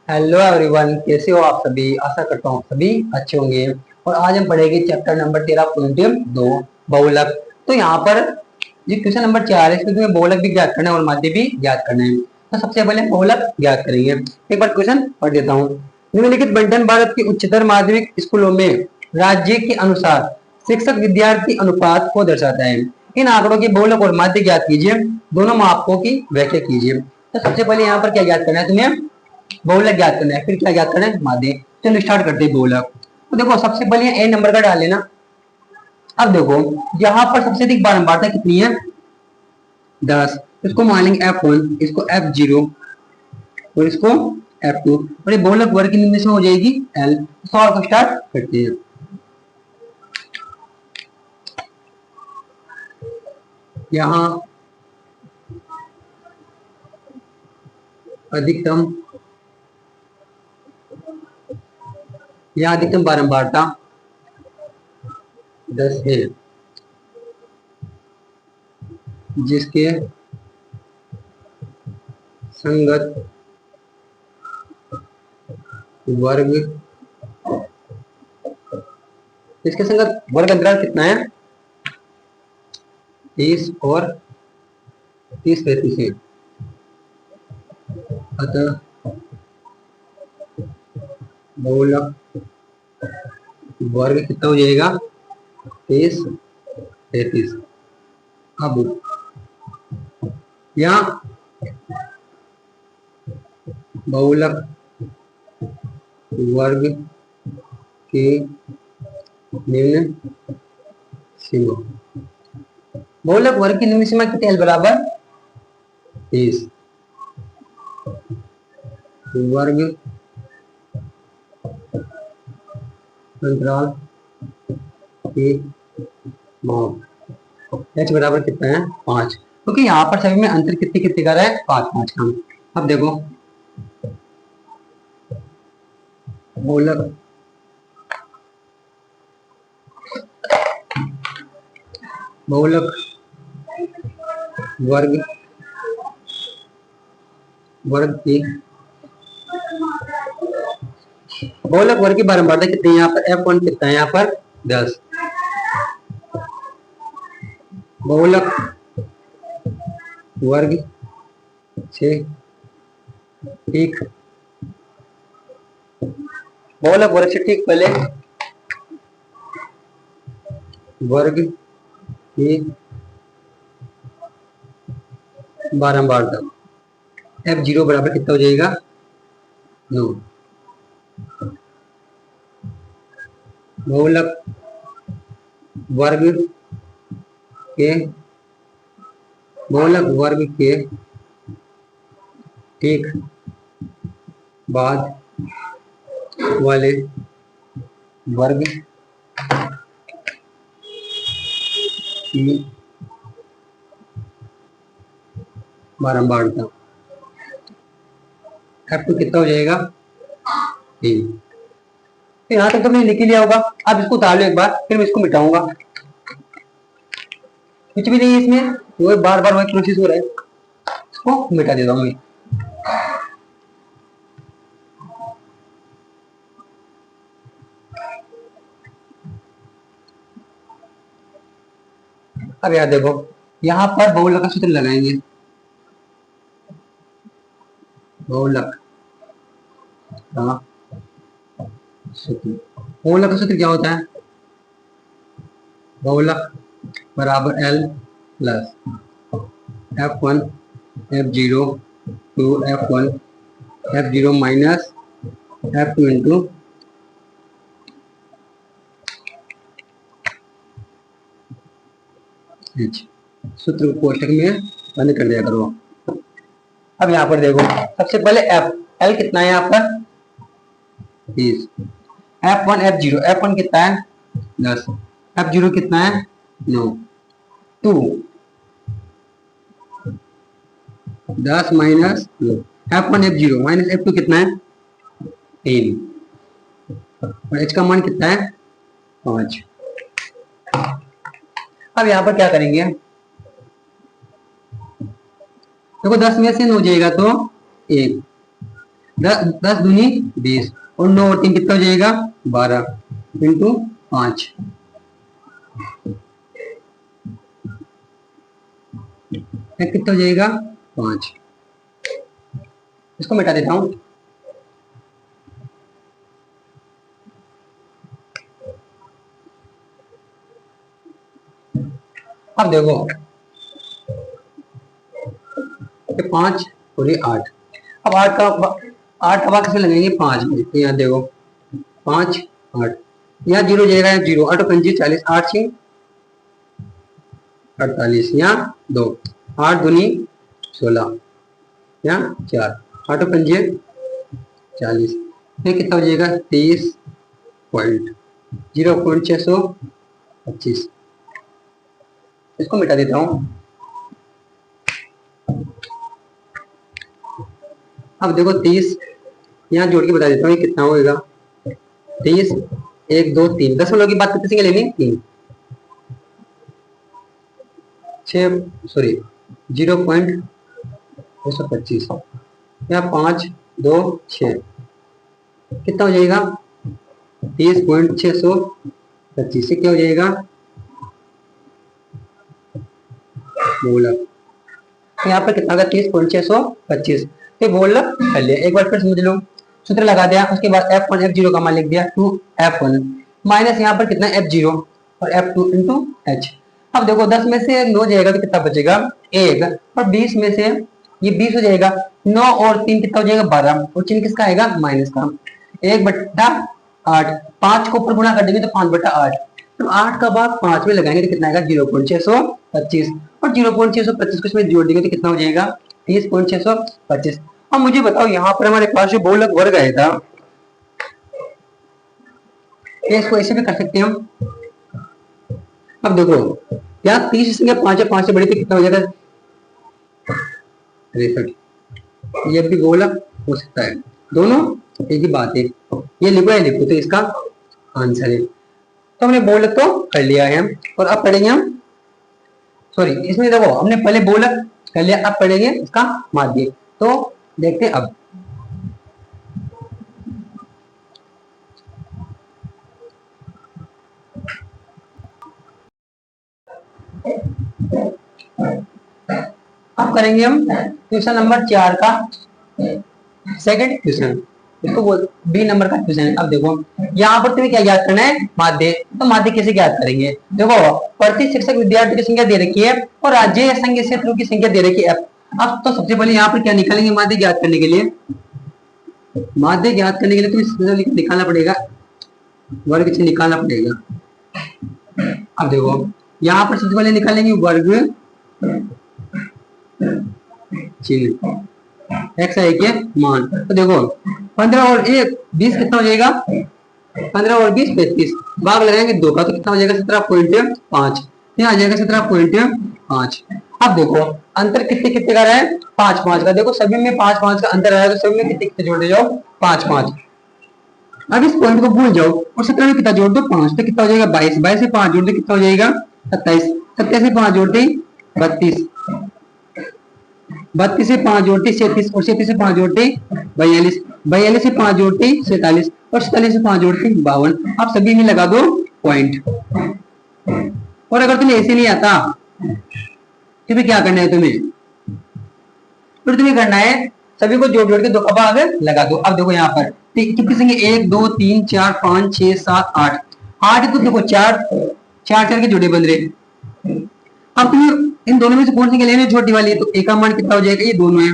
Hello everyone, कैसे हो आप सभी। आशा करता हूँ सभी अच्छे होंगे। और आज हम पढ़ेंगे चैप्टर नंबर 13.2 बहुलक। तो यहाँ पर ये क्वेश्चन नंबर 4 है। इसमें तुम्हें बहुलक भी ज्ञात करना है और माध्य भी ज्ञात करना है। तो सबसे पहले हम बहुलक ज्ञात करेंगे। एक बार क्वेश्चन पढ़ देता हूँ। निम्नलिखित बंटन भारत के उच्चतर माध्यमिक स्कूलों में राज्य के अनुसार शिक्षक विद्यार्थी अनुपात को दर्शाता है। इन आंकड़ों के बहुलक और माध्य ज्ञात कीजिए। दोनों मापकों की व्याख्या कीजिए। तो सबसे पहले यहाँ पर क्या ज्ञात करना है तुम्हें? बहुलक ज्ञात करना है। फिर क्या ज्ञात करना है? माध्य। चलो स्टार्ट करते हैं बहुलक। तो देखो सबसे पहले ए नंबर का डाल लेना। अब देखो यहाँ पर सबसे अधिक बारंबारता कितनी है? 10। इसको मान लेंगे F1, इसको F0 और इसको F2। और ये बहुलक वर्ग की निम्न से हो जाएगी L। सवाल को स्टार्ट करते हैं। यहाँ अधिकतम बारंबारता 10 है, जिसके संगत वर्ग अंतराल कितना है? 30 और 30-35 है। अतः बहुलक वर्ग कितना हो जाएगा? 30-33। अब यहाँ बहुलक वर्ग की निम्न सीमा, बहुलक वर्ग की निम्न सीमा कितनी? L बराबर 30 वर्ग अंतराल की माप h बराबर कितना है? 5। क्योंकि यहाँ पर सभी में अंतर कितने कितने का रहा है? 5-5 का। अब देखो बहुलक वर्ग की बहुलक वर्ग की बारंबारता कितनी है? यहाँ पर F1 कितना है? यहाँ पर 10। बहुलक वर्ग से ठीक पहले वर्ग की बारंबारता F0 बराबर कितना हो जाएगा? 9। बहुलक वर्ग के ठीक बाद वाले वर्ग की बारंबारता F2 कितना हो जाएगा? 3। तो यहाँ तक तुमने लिख ही लिया होगा। अब इसको उतार लो एक बार, फिर मैं इसको मिटाऊंगा। कुछ भी नहीं है इसमें, वो बार बार वही प्रोसेस हो रहा है। इसको मिटा देता हूँ मैं। अब यार देखो, यहाँ पर बहुलक का सूत्र लगाएंगे। बहुलक का सूत्र क्या होता है? बहुलक बराबर L plus F1 F0 to F1 F0 minus F2 into सूत्र को कोष्टक में बंद कर दिया करो। अब यहाँ पर देखो सबसे पहले L कितना है? यहाँ पर 30। F1 F1 कितना है? 10। F0 कितना है? 9। 2 10 minus 2। F1 F0 minus F2 कितना है? 3। और h का मान कितना है? 5। अब यहाँ पर क्या करेंगे? देखो 10 में से 9 जाएगा तो 1। 10 दूनी 20 और 9 और 3 कितना हो जाएगा 12 इंटू 5 कितना हो जाएगा 5। इसको मिटा देता हूं। अब देखो 5 और ये 8। अब 8 का कैसे लगेंगे 5 में, तो यहाँ देखो 5 8 यहाँ 0 जाएगा, 0 8 पंजी 40 8 6 48 यहाँ 2 8 दूनी 16 यहाँ 4 8 पंजे 40 ये कितना हो जाएगा 23.0.625। इसको मिटा देता हूं। अब देखो 30 यहाँ जोड़ के बता देता हूँ कितना होएगा 30 1 2 3 दशमलव की बात कितने लेनी 3 6 सॉरी 0.225 या 5 2 6 कितना हो जाएगा 30.625 से क्या हो जाएगा बोलक। यहाँ पर कितना होगा 30.625 ये बोलक कर लिया। एक बार फिर समझ लो, सूत्र लगा दिया, उसके बाद f1 f0 का मान लिख दिया 2f1 माइनस यहाँ पर कितना f0 और f2 इंटू h। अब देखो 10 में से 9 जाएगा तो कितना बचेगा 1 और 20 में से ये 20 हो जाएगा 9 और 3 कितना हो जाएगा 12 और चिन्ह किसका आएगा माइनस का 1/8 5 को ऊपर गुणा कर देंगे तो 5/8 तो 8 का भाग 5 में लगाएंगे तो कितना आएगा 0.625 और 0.625 को इसमें जोड़ देंगे तो कितना हो जाएगा 30.625। अब मुझे बताओ यहाँ पर हमारे पास जो बहुलक वर्ग आया था इसको ऐसे भी कर सकते हैं हम। अब देखो यहाँ 30 संख्या 5 है 5 से बड़ी तो कितना हो जाएगा 63। ये भी बहुलक हो सकता है, दोनों एक ही बात है। ये लिखो या लिखो तो इसका आंसर है। तो हमने बहुलक तो कर लिया है और अब पढ़ेंगे हम सॉरी इसमें देखो हमने पहले बहुलक कर लिया, अब पढ़ेंगे इसका माध्य। तो देखते हैं अब करेंगे हम क्वेश्चन नंबर 4 का सेकंड क्वेश्चन, इसको बोल बी नंबर का क्वेश्चन। अब देखो यहाँ पर तुम्हें क्या याद करना है माध्य। तो माध्य कैसे याद करेंगे, देखो प्रति शिक्षक विद्यार्थी की संख्या दे रखी है और राज्य संघ क्षेत्रों की संख्या दे रखी है। अब तो सबसे पहले यहाँ पर क्या निकालेंगे माध्य ज्ञात करने के लिए। माध्य ज्ञात करने के लिए तुम्हें निकालना पड़ेगा वर्ग चिन्ह निकालना पड़ेगा। अब देखो यहाँ पर सबसे पहले निकालेंगे वर्ग चिन्ह x है के मान। तो देखो 15 और 1 20 कितना हो जाएगा 15 और 20 35 भाग लगाएंगे 2 का तो कितना हो जाएगा 17.5 यहाँ आ जाएगा 17.5। अब देखो अंतर कितने कितने का रहा है 5 5 का। देखो सभी में 5 5 का अंतर आया तो सभी में कितने कितने जोड़ते जाओ 5 5। अब इस पॉइंट को भूल जाओ और 17 में कितना जोड़ दो 5 तो कितना हो जाएगा 22 22 से 5 जोड़ दो कितना हो जाएगा 27 27 से 5 जोड़ दे 32 32 से 5 जोड़ते 37 और 37 से 5 जोड़ते 42 42 से 5 जोड़ते 47 और 47 से 5 जोड़ते 52। आप सभी में लगा दो पॉइंट। और अगर तुम्हें ऐसे नहीं आता तो फिर क्या करना है तुम्हें, फिर तुम्हें करना है सभी को जोड़ जोड़ के 2 का भाग लगा दो। अब देखो यहाँ पर कितनी संख्या 1 2 3 4 5 6 7 8 8 तो देखो 4 4 के जोड़े बन रहे। अब तुम्हें इन दोनों में से कौन सी लेनी है छोटी वाली है तो एक का मान कितना हो जाएगा ये दोनों है,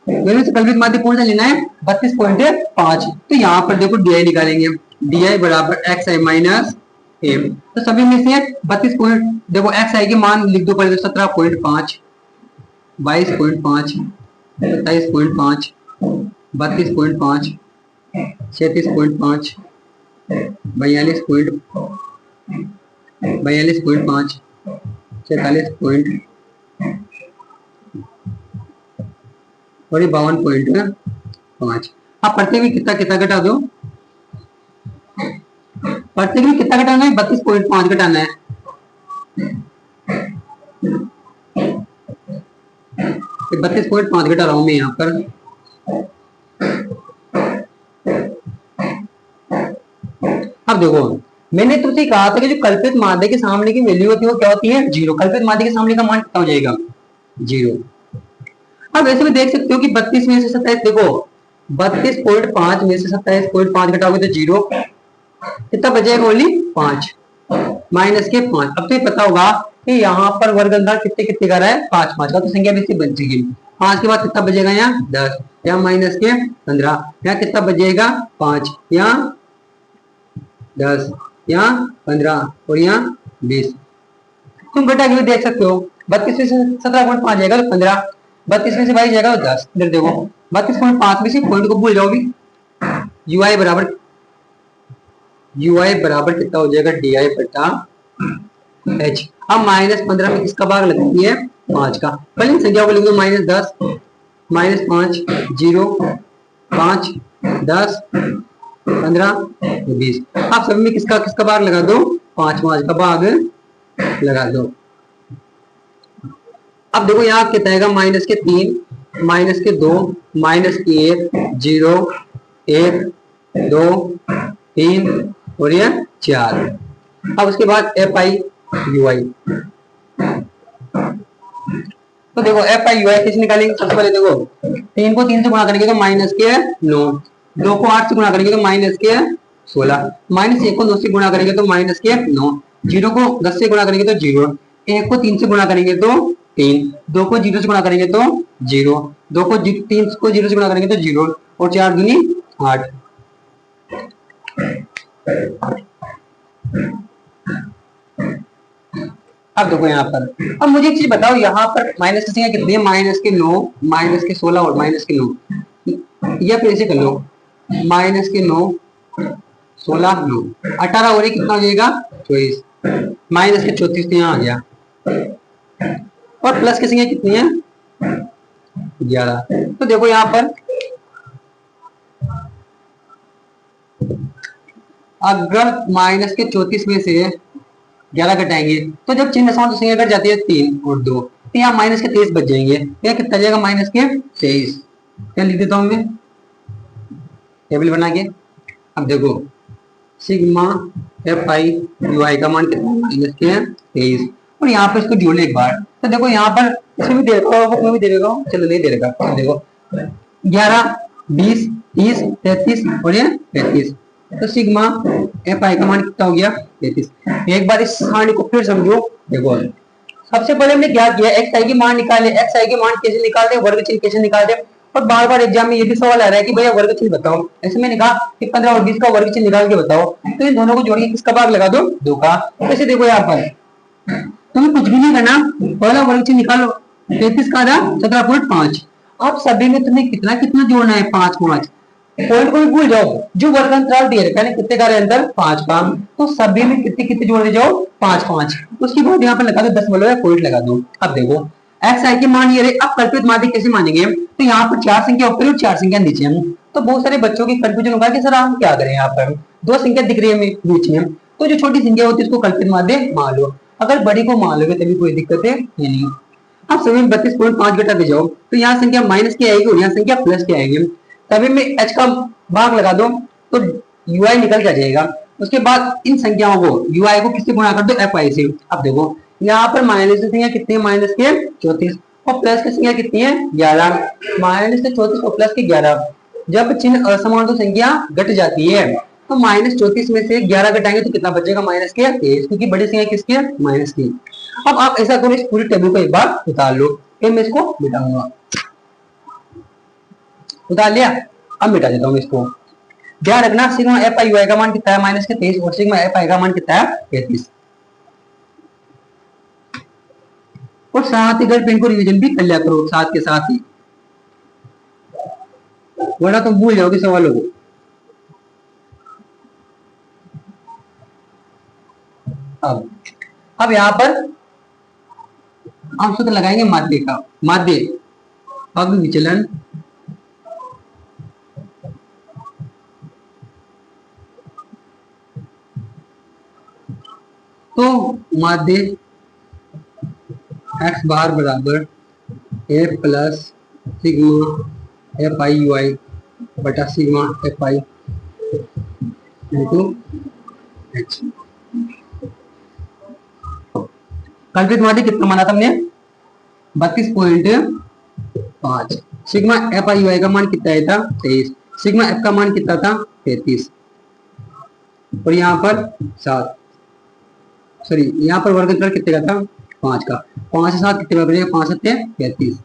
दोनों से कल्पित माध्य कौन सा लेना है 32.5। तो यहाँ पर देखो डी निकालेंगे डी बराबर एक्स आई माइनस ए। तो सभी में से 32 पॉइंट देखो एक्स आई के मान लिख दो पहले 17.5 22.5 27.5 32.5 36.5 42.5 46 और 52.5। आप प्रत्येक में कितना कितना घटा दो, प्रत्येक में कितना घटाना है 32.5 घटाना है। तो 32.5 घटा रहा हूं मैं यहाँ पर अब देखो मैंने तुमसे कहा था कि जो कल्पित माध्य के सामने की वैल्यू होती है वो क्या होती है, जीरो। कल्पित माध्य के सामने का मान कितना हो जाएगा, जीरो। अब ऐसे में देख सकते हो कि 32 में से 27, देखो 32.5 में से 27.5 घटाओगे तो जीरो, कितना बचेगा, ओनली 5, माइनस के 5। अब तो ये पता होगा कि यहाँ पर वर्ग अंतर कितने कितने का रहा है, 5 5 का, तो संख्या भी बन जाएगी। 5 के बाद कितना बचेगा, यहाँ 10, यहाँ माइनस के 15, यहाँ कितना बचेगा 5, यहाँ 10, यहाँ 15 और यहाँ 20। तुम घटा के भी देख सकते हो, 32 में से 17.5 जाएगा तो 15, 32 में से 22 जाएगा तो 10। इधर देखो 32.5 में से पॉइंट को भूल जाओ भी, ui बराबर कितना हो जाएगा, डी आई बटा एच। अब -15 में किसका भाग लगती है, 5 का। पहले संख्या को लिख दो, -10, -5, 0, 5, 10, 15, 20। आप सभी में किसका किसका भाग लगा दो, 5 5 का भाग लगा दो। अब देखो यहाँ कितना आएगा, -3, -2, -1, 0, 1, 2, 3 और ये 4। अब उसके बाद एफ आई यू आई, तो देखो एफ आई यू आई कैसे निकालेंगे। सबसे पहले देखो 3 को 3 से गुणा करेंगे तो -9, 2 को 8 से गुणा करेंगे तो -16, -1 को 2 से गुणा करेंगे तो -9, 0 को 10 से गुणा करेंगे तो 0, 1 को 3 से गुणा करेंगे तो 3, 2 को 0 से गुणा करेंगे तो 0, 2 को 3 को 0 से गुणा करेंगे तो 0 और 4 दूनी 8। अब देखो यहाँ पर, अब मुझे एक चीज बताओ, यहाँ पर माइनस की संख्या कितनी है, -9, -16 और -9, या फिर ऐसे कर लो -9, 16, 9, 18 और कितना हो जाएगा, 24, -34 तो यहाँ आ गया, और प्लस की संख्या कितनी है, 11। तो देखो यहाँ पर अगर -34 में से 11 घटाएंगे तो जब चिन्ह समान संख्या घट जाती है 3 और 2, तो यहाँ -23 बच जाएंगे, यहाँ कितना जाएगा, -23। क्या लिख देता हूँ मैं टेबल बना के। अब देखो सिग्मा एफ आई यू आई का मान कितना, -23, और यहाँ पर इसको जोड़ ले एक बार। तो देखो यहाँ पर इसमें भी दे रखा होगा, उसमें भी दे रखा हो, चलो नहीं दे रखा, तो देखो 11, 20, 30, 33 और ये 33, तो सिग्मा एफ आई का मान कितना हो गया, 33। एक बार इस सारणी को फिर समझो। देखो सबसे पहले हमने क्या किया, एक्स आई के मान निकाले, एक्स आई के मान कैसे निकालते हैं, वर्ग चिन्ह कैसे निकालते हैं। और बार बार एग्जाम में ये भी सवाल आ रहा है कि भैया वर्ग चिन्ह बताओ, ऐसे मैंने कहा कि 15 और 20 का वर्ग चिन्ह निकाल के बताओ, तो इन दोनों को जोड़िए, किसका भाग लगा दो, 2 का। ऐसे देखो यहाँ पर तुम्हें कुछ भी नहीं करना, पहला वर्ग चिन्ह निकालो, 33 का आधा 17.5। अब सभी में तुम्हें कितना कितना जोड़ना है, 5 5, पॉइंट को भी भूल जाओ, जो वर्ग अंतराल दिए रखा है कितने का अंतर, 5 का, तो सभी में कितने कितने जोड़े जाओ, 5 5। उसके बाद यहाँ पर लगा दो 10 पॉइंट लगा दो। अब देखो एक्स आई के मान ये रहे। अब कल्पित माध्य कैसे मानेंगे, तो यहाँ पर 4 संख्या ऊपर और 4 संख्या नीचे है, तो बहुत सारे बच्चों की कंफ्यूजन होगा कि सर हम क्या करें, यहाँ पर 2 संख्या दिख रही है बीच में, तो जो छोटी संख्या होती है उसको कल्पित माध्य मान लो, अगर बड़ी को मान लोगे तभी कोई दिक्कत है नहीं। अब सभी में 32.5 घटा के जाओ, तो यहाँ संख्या माइनस की आएगी और यहाँ संख्या प्लस की आएगी, तभी में h का भाग लगा दो तो ui निकल के जाएगा। उसके बाद इन संख्याओं को ui को किससे गुणा कर दो, fi से। अब देखो यहाँ पर माइनस की संख्या कितनी है, -34, और प्लस की संख्या कितनी है, 11, -34 और प्लस की 11। जब चिन्ह असमान तो संख्या घट जाती है, तो -34 में से 11 घटाएंगे तो कितना बचेगा, -23, क्योंकि बड़ी संख्या किसकी है, माइनस की। अब आप ऐसा करो, इस पूरी टेबल को एक बार उतार लो, फिर मैं इसको मिटाऊंगा। उतार लिया, अब मिटा देता हूँ इसको। ध्यान रखना सिग्मा एफ आई यू का मान कितना है, -23, और सिग्मा एफ आई का मान कितना है, 33। और साथ ही घर पेन को रिवीजन भी कर लिया करो साथ के साथ ही, वरना तुम भूल जाओगे सवालों को। अब यहाँ पर हम सूत्र लगाएंगे माध्य का। माध्य अग्र विचलन तो माध्य x बार बराबर a plus sigma f i u i बटा sigma f i into h. कल्पित माध्य कितना माना था हमने? 32.5। सिग्मा एफ आई वाई का मान कितना आया था? 23। सिग्मा एफ का मान कितना था? 33। और यहाँ पर 7, सॉरी यहाँ पर वर्ग अंतर कितने का था? 5 का। 5 से 7 कितने का बनेगा? 5 7 33,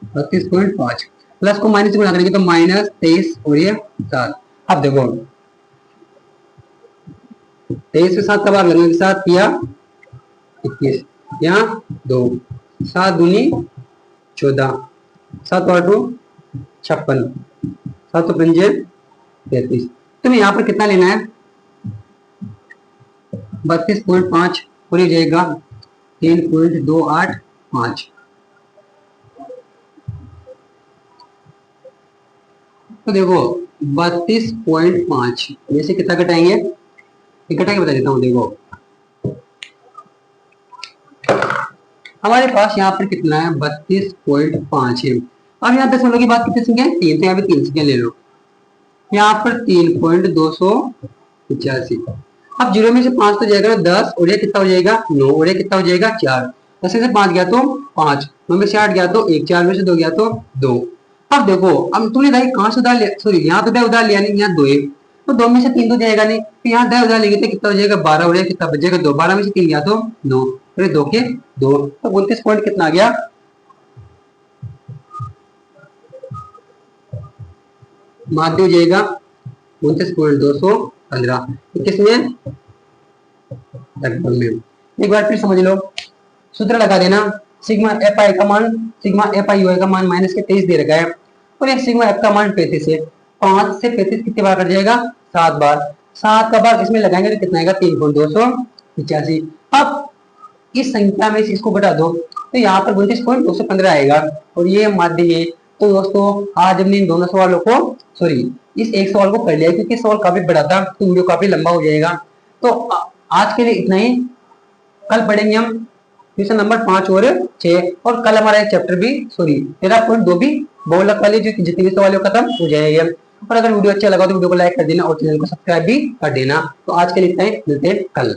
32.5। प्लस को माइनस से गुणा करेंगे तो माइनस 23 और ये 7। अब देखो 23 से 7 का भाग लगेगा, 7 किया 21, यहाँ 2, 7 दूनी 14, 7 और 2 56, 7 तो 5 33। तुम्हें यहाँ पर कितना लेना है? 32.5 और ये जाएगा 3.285। तो देखो 32.5 में से कितना घटाएंगे? घटा के बता देता हूँ। देखो हमारे पास यहाँ पर कितना है? 32.5 है। अब यहाँ दशमलव की बात कितने संख्या है? 3, तो यहाँ पे 3 संख्या ले लो। यहाँ पर 3.285। अब 0 में से 5 तो जाएगा 10 और ये कितना हो जाएगा? 9 और ये कितना हो जाएगा? 4। 10 में से 5 गया तो 5, 9 में से 8 गया तो 1, 4 में से 2 गया तो 2। अब देखो अब तुमने दाई कहां से उधार लिया? सॉरी यहाँ तो उधार लिया नहीं, यहाँ 2 है तो 2 में से 3 तो जाएगा नहीं, तो यहाँ 10 उधार लेंगे तो कितना हो जाएगा? 12 और ये कितना बचेगा? 2। 12 में से 3 गया तो 9 और 2 के 2, तो 29 पॉइंट कितना आ गया? माध्य हो जाएगा 29.215। किसमें? लगभग में। एक बार फिर समझ लो, सूत्र लगा देना। सिग्मा एफ आई का मान, सिग्मा एफ आई का मान माइनस के 23 दे रखा है और एक सिग्मा एफ का मान 35 है। 5 से 35 कितने बार कट जाएगा? 7 बार। 7 का भाग इसमें लगाएंगे तो कितना आएगा? 3.285। अब इस संख्या में से इसको घटा दो तो यहाँ पर 29.215 आएगा और ये माध्य है। तो दोस्तों आज हमने इन दोनों सवालों को, सॉरी इस एक सवाल को कर लिया क्योंकि सवाल काफी बड़ा था तो वीडियो काफी लंबा हो जाएगा। तो आज के लिए इतना ही। कल पढ़ेंगे हम क्वेश्चन नंबर 5 और 6 और कल हमारा एक चैप्टर भी, सॉरी 13.2 भी बहुलक वाले जो जितने भी सवाल खत्म हो जाएंगे। और अगर वीडियो अच्छा लगा तो वीडियो को लाइक कर देना और चैनल को सब्सक्राइब भी कर देना। तो आज के लिए इतना ही, मिलते हैं कल।